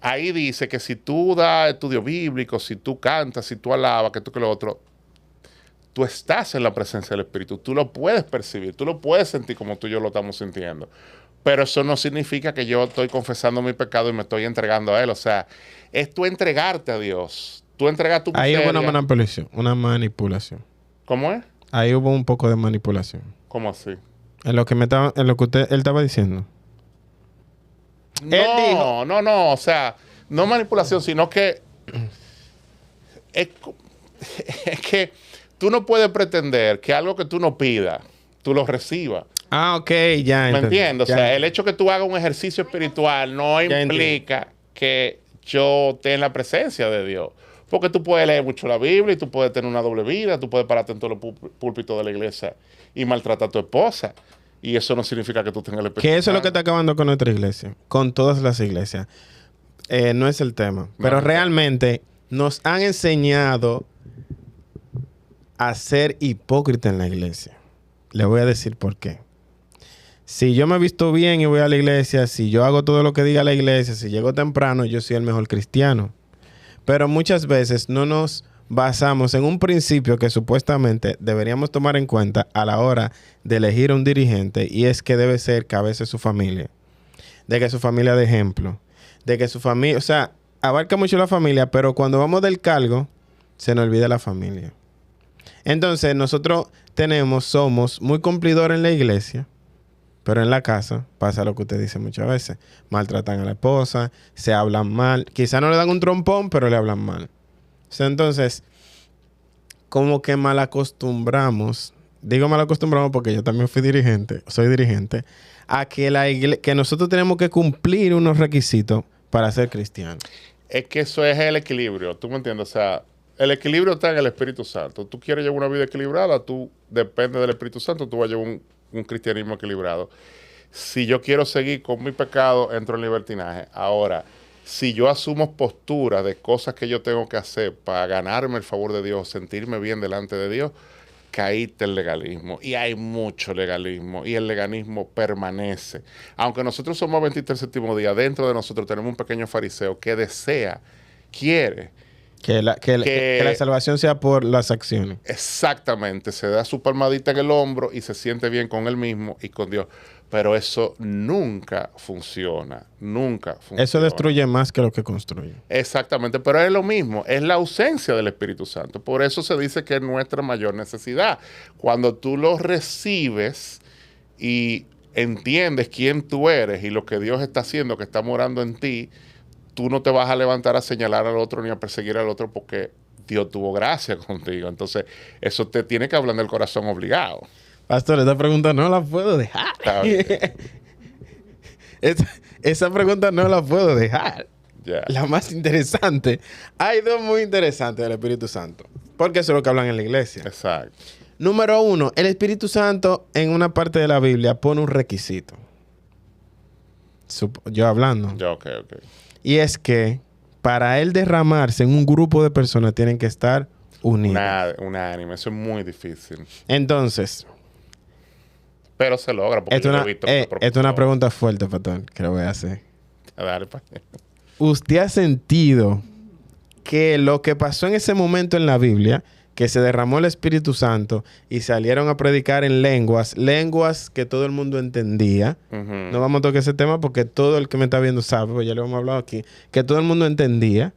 ahí dice que si tú das estudio bíblico, si tú cantas, si tú alabas, que lo otro, tú estás en la presencia del Espíritu. Tú lo puedes percibir, tú lo puedes sentir como tú y yo lo estamos sintiendo. Pero eso no significa que yo estoy confesando mi pecado y me estoy entregando a Él. O sea, es tú entregarte a Dios. Tú entregas tu Ahí hubo miseria. una manipulación. Una manipulación. ¿Cómo es? Ahí hubo un poco de manipulación. ¿Cómo así? En lo que él estaba diciendo. No, Él dijo- no, o sea, no manipulación, sino que es, co- es que tú no puedes pretender que algo que tú no pidas, tú lo recibas. Ah, ok, ya ¿Me entendí. entiendes? O Ya sea, entendí. el hecho que tú hagas un ejercicio espiritual no Ya implica que yo esté en la presencia de Dios. Porque tú puedes leer mucho la Biblia y tú puedes tener una doble vida, tú puedes pararte en todos los púlpitos de la iglesia y maltratar a tu esposa. Y eso no significa que tú tengas el Espíritu Que eso es lo que Santo. está acabando con nuestra iglesia. Con todas las iglesias. No es el tema. Pero No. realmente nos han enseñado a ser hipócritas en la iglesia. Le voy a decir por qué. Si yo me he visto bien y voy a la iglesia, si yo hago todo lo que diga la iglesia, si llego temprano, yo soy el mejor cristiano. Pero muchas veces no nos basamos en un principio que supuestamente deberíamos tomar en cuenta a la hora de elegir a un dirigente, y es que debe ser cabeza de su familia. De que su familia de ejemplo. De que su familia, o sea, abarca mucho la familia, pero cuando vamos del cargo, se nos olvida la familia. Entonces, nosotros somos muy cumplidores en la iglesia, pero en la casa pasa lo que usted dice muchas veces. Maltratan a la esposa, se hablan mal. Quizá no le dan un trompón, pero le hablan mal. O sea, entonces, como que malacostumbramos, digo malacostumbramos porque yo también soy dirigente, a que que nosotros tenemos que cumplir unos requisitos para ser cristianos. Es que eso es el equilibrio, ¿tú me entiendes? O sea, el equilibrio está en el Espíritu Santo. Tú quieres llevar una vida equilibrada, tú depende del Espíritu Santo, tú vas a llevar un cristianismo equilibrado. Si yo quiero seguir con mi pecado, entro en libertinaje. Ahora, si yo asumo posturas de cosas que yo tengo que hacer para ganarme el favor de Dios, sentirme bien delante de Dios, caíste el legalismo. Y hay mucho legalismo. Y el legalismo permanece. Aunque nosotros somos 23 séptimo día, dentro de nosotros tenemos un pequeño fariseo que desea, quiere. Que la salvación sea por las acciones. Exactamente, se da su palmadita en el hombro y se siente bien con él mismo y con Dios. Pero eso nunca funciona, nunca funciona. Eso destruye más que lo que construye. Exactamente, pero es lo mismo, es la ausencia del Espíritu Santo. Por eso se dice que es nuestra mayor necesidad. Cuando tú lo recibes y entiendes quién tú eres y lo que Dios está haciendo, que está morando en ti, tú no te vas a levantar a señalar al otro ni a perseguir al otro porque Dios tuvo gracia contigo. Entonces, eso te tiene que hablar del corazón obligado. Pastor, esta pregunta no la puedo dejar. Está bien. Esa pregunta no la puedo dejar. Ya. La más interesante. Hay dos muy interesantes del Espíritu Santo. Porque eso es lo que hablan en la iglesia. Exacto. Número uno, el Espíritu Santo en una parte de la Biblia pone un requisito. Yo hablando. Ya, ok. Y es que para él derramarse en un grupo de personas tienen que estar unidos. Unánime, eso es muy difícil. Entonces, Pero se logra porque esto yo es lo he visto. con mi propio una ojo. pregunta fuerte, Patón, que lo voy a hacer. Dale, pa. ¿Usted ha sentido que lo que pasó en ese momento en la Biblia, que se derramó el Espíritu Santo y salieron a predicar en lenguas que todo el mundo entendía? Ujú. No vamos a tocar ese tema porque todo el que me está viendo sabe, pues ya lo hemos hablado aquí, que todo el mundo entendía.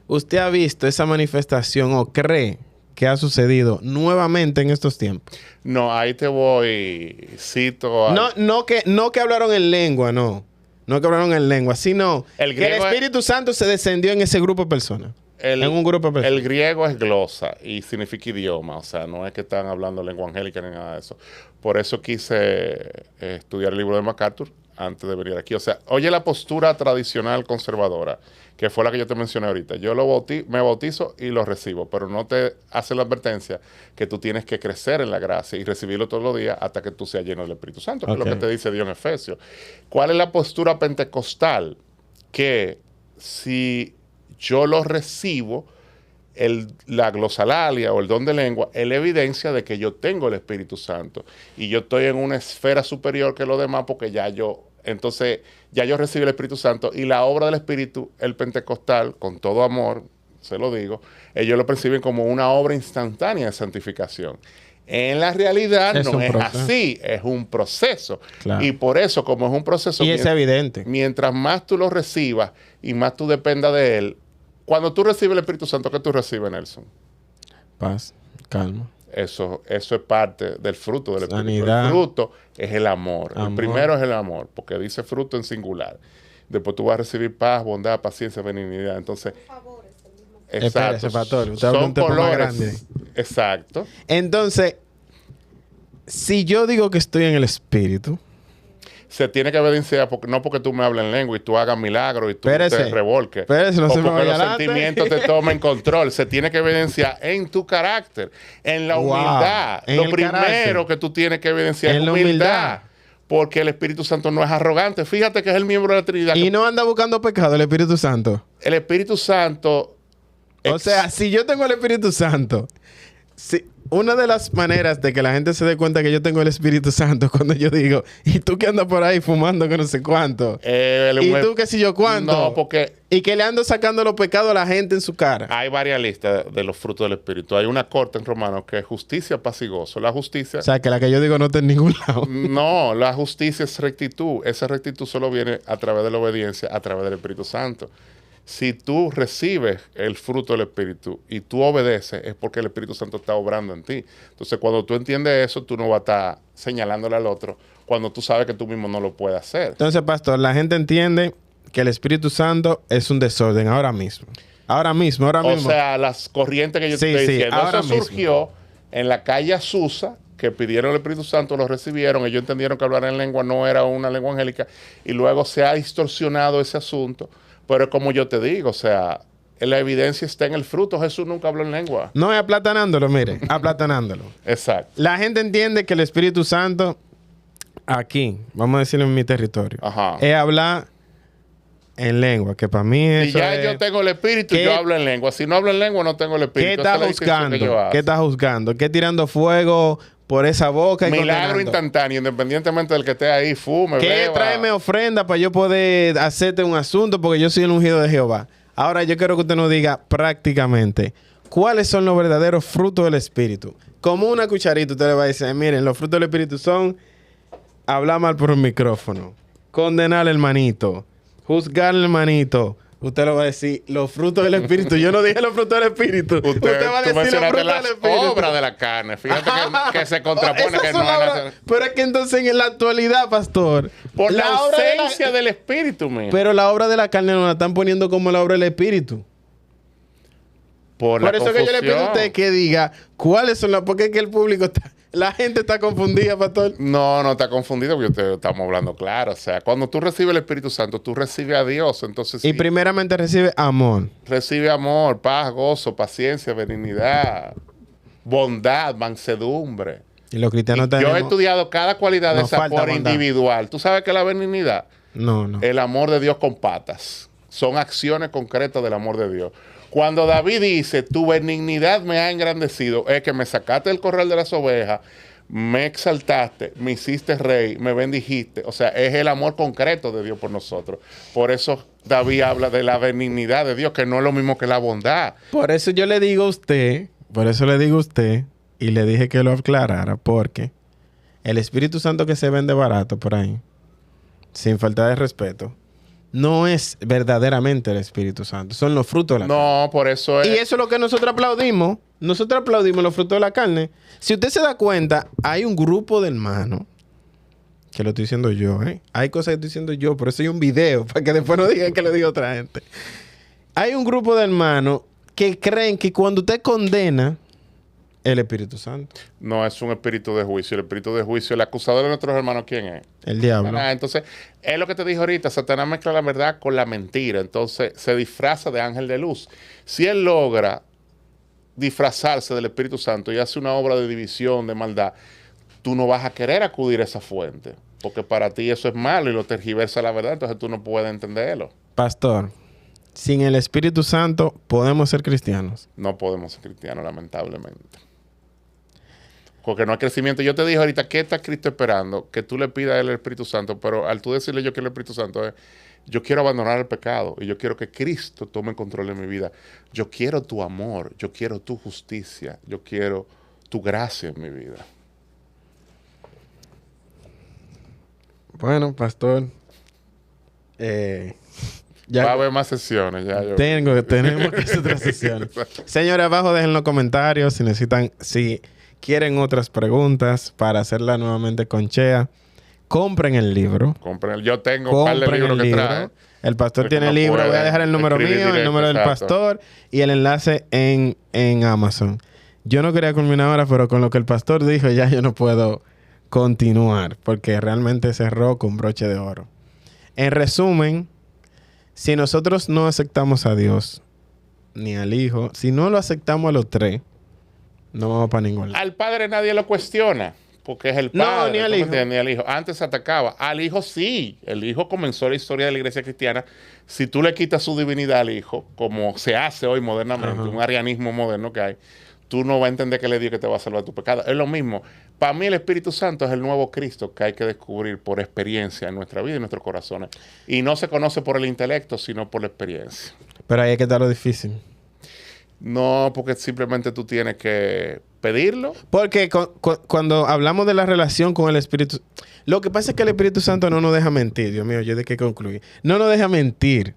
¿Usted ha visto esa manifestación o cree que ha sucedido nuevamente en estos tiempos? No, ahí te voy, cito. No que hablaron en lengua, no. No que hablaron en lengua, sino El que el griego es- Espíritu Santo se descendió en ese grupo de personas. En un grupo de personas. El griego es glosa y significa idioma, o sea, no es que están hablando lengua angélica ni nada de eso. Por eso quise estudiar el libro de MacArthur. antes de venir aquí. O sea, oye la postura tradicional conservadora, que fue la que yo te mencioné ahorita. Yo me bautizo y lo recibo, pero no te hace la advertencia que tú tienes que crecer en la gracia y recibirlo todos los días hasta que tú seas lleno del Espíritu Santo, que es lo que te dice Dios en Efesios. ¿Cuál es la postura pentecostal? Que si yo lo recibo, la glosalalia o el don de lengua es la evidencia de que yo tengo el Espíritu Santo y yo estoy en una esfera superior que los demás porque entonces ya yo recibí el Espíritu Santo y la obra del Espíritu, el pentecostal, con todo amor, se lo digo, ellos lo perciben como una obra instantánea de santificación. En la realidad no es así, es un proceso. Claro. Y por eso, como es un proceso... Y es evidente. Mientras más tú lo recibas y más tú dependas de él, cuando tú recibes el Espíritu Santo, ¿qué tú recibes, Nelson? Paz, calma. Eso es parte del fruto del Espíritu. Sanidad. El fruto es el amor. El primero es el amor, porque dice fruto en singular. Después tú vas a recibir paz, bondad, paciencia, benignidad. Entonces... Exacto. Espérese, pastor. Usted habla un tema más grande. Exacto. Entonces, si yo digo que estoy en el Espíritu... Se tiene que evidenciar, no porque tú me hables en lengua y tú hagas milagros y tú te revolques. No o se porque los sentimientos te tomen control. Se tiene que evidenciar en tu carácter, en la humildad. Lo primero que tú tienes que evidenciar es la humildad. Porque el Espíritu Santo no es arrogante. Fíjate que es el miembro de la Trinidad. Y no anda buscando pecado el Espíritu Santo. El Espíritu Santo... O sea, si yo tengo el Espíritu Santo... una de las maneras de que la gente se dé cuenta que yo tengo el Espíritu Santo es cuando yo digo, ¿y tú que andas por ahí fumando que no sé cuánto? ¿Y tú que si yo cuánto? No, porque... Y que le ando sacando los pecados a la gente en su cara. Hay varias listas de los frutos del Espíritu. Hay una corte en Romanos que es justicia, paz y gozo. La justicia... O sea, que la que yo digo no está en ningún lado. No, la justicia es rectitud. Esa rectitud solo viene a través de la obediencia, a través del Espíritu Santo. Si tú recibes el fruto del Espíritu y tú obedeces, es porque el Espíritu Santo está obrando en ti. Entonces, cuando tú entiendes eso, tú no vas a estar señalándole al otro cuando tú sabes que tú mismo no lo puedes hacer. Entonces, pastor, la gente entiende que el Espíritu Santo es un desorden ahora mismo. Ahora mismo. O sea, las corrientes que yo te estoy diciendo, eso surgió en la calle Azusa, que pidieron el Espíritu Santo, lo recibieron, ellos entendieron que hablar en lengua no era una lengua angélica, y luego se ha distorsionado ese asunto. Pero como yo te digo, o sea, la evidencia está en el fruto. Jesús nunca habló en lengua. No, es aplatanándolo, mire, aplatanándolo. Exacto. La gente entiende que el Espíritu Santo, aquí, vamos a decirlo en mi territorio, es hablar en lengua, que para mí eso si ya yo tengo el Espíritu, yo hablo en lengua. Si no hablo en lengua, no tengo el Espíritu. ¿Qué está juzgando? ¿Qué está juzgando? ¿Qué tirando fuego por esa boca? Milagro instantáneo, independientemente del que esté ahí, fume, ¿Qué? Tráeme ofrenda para yo poder hacerte un asunto porque yo soy el ungido de Jehová. Ahora yo quiero que usted nos diga prácticamente cuáles son los verdaderos frutos del Espíritu. Como una cucharita usted le va a decir, miren, los frutos del Espíritu son hablar mal por un micrófono, condenar al hermanito, juzgar al hermanito. Usted lo va a decir, los frutos del Espíritu. Yo no dije los frutos del Espíritu. Usted va a decir los frutos del Espíritu. Obras de la carne. Fíjate que se contrapone. Que no pero es que entonces en la actualidad, pastor... Por la ausencia del Espíritu, mío. Pero la obra de la carne no la están poniendo como la obra del Espíritu. Por eso que yo le pido a usted que diga cuáles son las... Porque es que el público está... La gente está confundida, pastor. No está confundida porque estamos hablando claro. O sea, cuando tú recibes el Espíritu Santo, tú recibes a Dios. Entonces, y primeramente recibe amor. Recibe amor, paz, gozo, paciencia, benignidad, bondad, mansedumbre. Y los cristianos tenemos... Yo he estudiado cada cualidad de esa por individual. ¿Tú sabes qué es la benignidad? No. El amor de Dios con patas. Son acciones concretas del amor de Dios. Cuando David dice, tu benignidad me ha engrandecido, es que me sacaste del corral de las ovejas, me exaltaste, me hiciste rey, me bendijiste. O sea, es el amor concreto de Dios por nosotros. Por eso David habla de la benignidad de Dios, que no es lo mismo que la bondad. Por eso yo le digo a usted, y le dije que lo aclarara, porque el Espíritu Santo que se vende barato por ahí, sin falta de respeto, no es verdaderamente el Espíritu Santo. Son los frutos de la carne. No, por eso es... Y eso es lo que nosotros aplaudimos. Nosotros aplaudimos los frutos de la carne. Si usted se da cuenta, hay un grupo de hermanos, que lo estoy diciendo yo, ¿eh? Hay cosas que estoy diciendo yo, por eso hay un video, para que después no digan que lo diga otra gente. Hay un grupo de hermanos que creen que cuando usted condena El Espíritu Santo. No es un espíritu de juicio. El espíritu de juicio, el acusador de nuestros hermanos, ¿quién es? El diablo. Entonces, es lo que te dije ahorita, Satanás mezcla la verdad con la mentira, entonces se disfraza de ángel de luz. Si él logra disfrazarse del Espíritu Santo y hace una obra de división, de maldad, tú no vas a querer acudir a esa fuente, porque para ti eso es malo y lo tergiversa la verdad, entonces tú no puedes entenderlo. Pastor, sin el Espíritu Santo podemos ser cristianos. No podemos ser cristianos, lamentablemente. Porque no hay crecimiento. Yo te dije ahorita, ¿qué está Cristo esperando? Que tú le pidas a él el Espíritu Santo, pero al tú decirle yo quiero el Espíritu Santo, yo quiero abandonar el pecado y yo quiero que Cristo tome control de mi vida. Yo quiero tu amor, yo quiero tu justicia, yo quiero tu gracia en mi vida. Bueno, pastor, va a haber más sesiones. Tenemos que hacer otras sesiones. Señores, abajo dejen los comentarios si quieren otras preguntas para hacerla nuevamente con Chea. Compren el libro. Yo tengo un par de libros que trae. El pastor tiene el libro. Voy a dejar el número mío, directo, el número del pastor y el enlace en Amazon. Yo no quería culminar ahora, pero con lo que el pastor dijo ya yo no puedo continuar porque realmente cerró con broche de oro. En resumen, si nosotros no aceptamos a Dios ni al Hijo, si no lo aceptamos a los tres, no vamos para ningún lado. Al Padre nadie lo cuestiona, porque es el Padre. No, ni al Hijo. Ni al Hijo. Antes se atacaba. Al Hijo sí. El Hijo comenzó la historia de la iglesia cristiana. Si tú le quitas su divinidad al Hijo, como se hace hoy modernamente, un arianismo moderno que hay, tú no vas a entender que le dio que te va a salvar tu pecado. Es lo mismo. Para mí el Espíritu Santo es el nuevo Cristo que hay que descubrir por experiencia en nuestra vida y en nuestros corazones. Y no se conoce por el intelecto, sino por la experiencia. Pero ahí es que está lo difícil. No, porque simplemente tú tienes que pedirlo. Porque cuando hablamos de la relación con el Espíritu... Lo que pasa es que el Espíritu Santo no nos deja mentir. Dios mío, ¿yo de qué concluí? No nos deja mentir.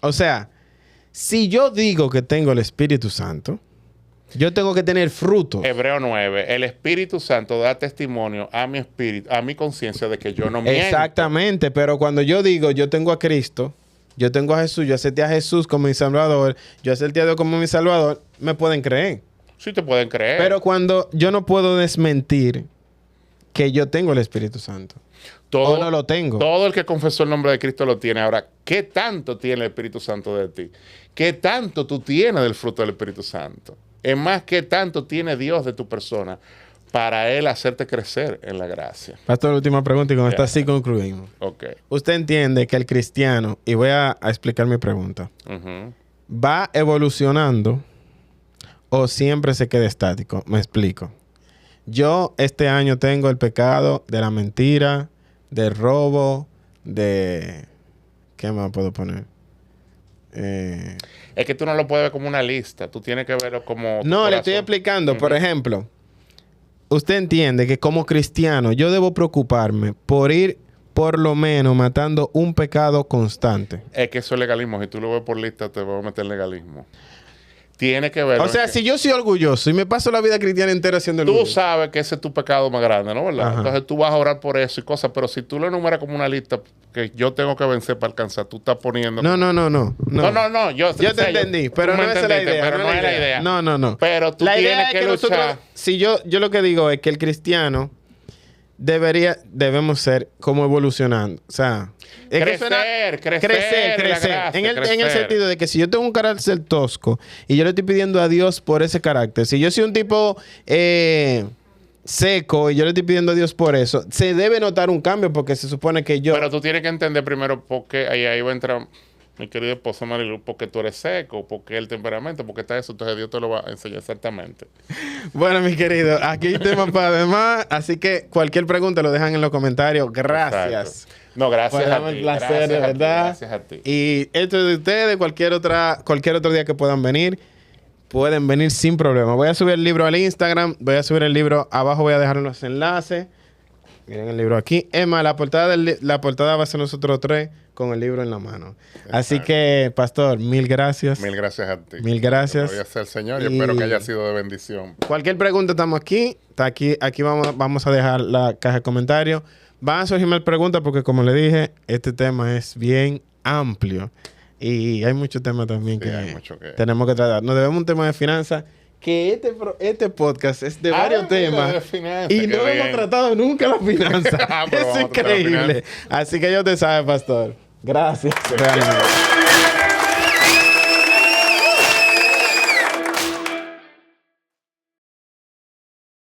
O sea, si yo digo que tengo el Espíritu Santo, yo tengo que tener fruto. Hebreo 9. El Espíritu Santo da testimonio a mi espíritu, a mi conciencia de que yo no miento. Exactamente. Pero cuando yo digo yo tengo a Cristo... Yo tengo a Jesús, yo acepté a Jesús como mi Salvador, yo acepté a Dios como mi Salvador, me pueden creer. Sí, te pueden creer. Pero cuando yo no puedo desmentir que yo tengo el Espíritu Santo. O no lo tengo. Todo el que confesó el nombre de Cristo lo tiene. Ahora, ¿qué tanto tiene el Espíritu Santo de ti? ¿Qué tanto tú tienes del fruto del Espíritu Santo? Es más, ¿qué tanto tiene Dios de tu persona para Él hacerte crecer en la gracia? Pastor, última pregunta y con esta sí concluimos. Ok. Usted entiende que el cristiano, y voy a explicar mi pregunta, ¿va evolucionando o siempre se queda estático? Me explico. Yo este año tengo el pecado de la mentira, del robo, de... ¿Qué más puedo poner? Es que tú no lo puedes ver como una lista. Tú tienes que verlo como... No, le estoy explicando. Por ejemplo... Usted entiende que como cristiano yo debo preocuparme por ir por lo menos matando un pecado constante. Es que eso es legalismo. Si tú lo ves por lista, te vas a meter legalismo. Tiene que ver. O sea, si yo soy orgulloso y me paso la vida cristiana entera haciendo el tú sabes que ese es tu pecado más grande, ¿no? ¿Verdad? Entonces tú vas a orar por eso y cosas, pero si tú lo enumeras como una lista que yo tengo que vencer para alcanzar, tú estás poniendo... No. Yo te entendí, pero no es la idea. Pero no es la idea. No. Pero tú tienes que luchar. Nosotros, si yo lo que digo es que el cristiano debemos ser como evolucionando. O sea... Crecer. En el sentido de que si yo tengo un carácter tosco y yo le estoy pidiendo a Dios por ese carácter, si yo soy un tipo seco y yo le estoy pidiendo a Dios por eso, se debe notar un cambio porque se supone que yo... Pero tú tienes que entender primero por qué, ahí va a entrar mi querido esposo Marilu, porque tú eres seco, porque el temperamento, porque está eso, entonces Dios te lo va a enseñar exactamente. Bueno, mi querido, aquí hay temas para demás, así que cualquier pregunta lo dejan en los comentarios. Gracias. Exacto. No, gracias a ti. Un placer, de verdad. Gracias a ti. Y esto de ustedes, cualquier otro día que puedan venir sin problema. Voy a subir el libro al Instagram, voy a subir el libro, abajo voy a dejar los enlaces. Miren el libro aquí. Emma, la portada va a ser nosotros tres con el libro en la mano. Exacto. Así que, pastor, mil gracias. Mil gracias a ti. Mil gracias. Gloria sea el Señor y espero que haya sido de bendición. Cualquier pregunta, estamos aquí. Aquí vamos a dejar la caja de comentarios. Van a surgir más preguntas porque, como le dije, este tema es bien amplio. Y hay muchos temas también que tenemos que tratar. Nos debemos un tema de finanzas que este podcast es de varios temas de finanzas, y no qué hemos bien. tratado nunca la finanza. Pero Es vamos a tratar la increíble. Así que ya te sabes, pastor. Gracias. Realmente.